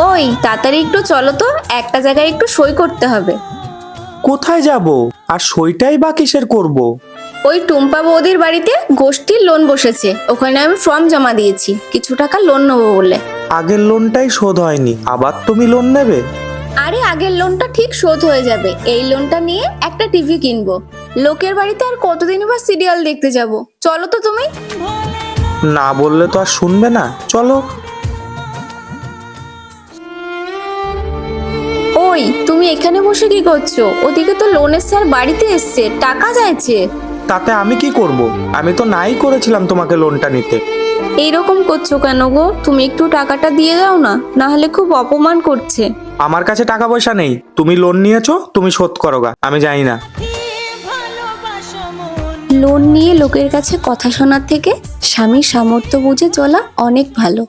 ওই তাড়াতাড়ি একটু চলো তো, একটা জায়গায় একটু সই করতে হবে। কোথায় যাব? আর সইটাই বা কিসের করব? ওই টুম্পা বৌদির বাড়িতে গোষ্ঠীর লোন বসেছে, ওখানে আমি ফর্ম জমা দিয়েছি কিছু টাকা লোন নেবো বলে। আগের লোনটাই শোধ হয়নি, আবার তুমি লোন নেবে? আরে আগের লোনটা ঠিক শোধ হয়ে যাবে, এই লোনটা নিয়ে একটা টিভি কিনবো। লোকের বাড়িতে আর কতদিনই বা সিরিয়াল দেখতে যাব। চলো তো তুমি। না বললে তো আর শুনবে না, চলো। ওই তুমি এখানে বসে কি করছো? ওদিকে তো লোনের স্যার বাড়িতে এসছে, টাকা চাইছে। তাতে আমি কি করব? আমি তো নাই করেছিলাম তোমাকে লোনটা নিতে। এইরকম করছো কেন গো? তুমি একটু টাকাটা দিয়ে দাও না, না হলে খুব অপমান করছে। আমার কাছে টাকা পয়সা নেই, তুমি লোন নিয়েছো, তুমি শোধ করো গা, আমি জানি না। লোন নিয়ে লোকের কাছে কথা শোনার থেকে স্বামীর সামর্থ্য বুঝে চলা অনেক ভালো।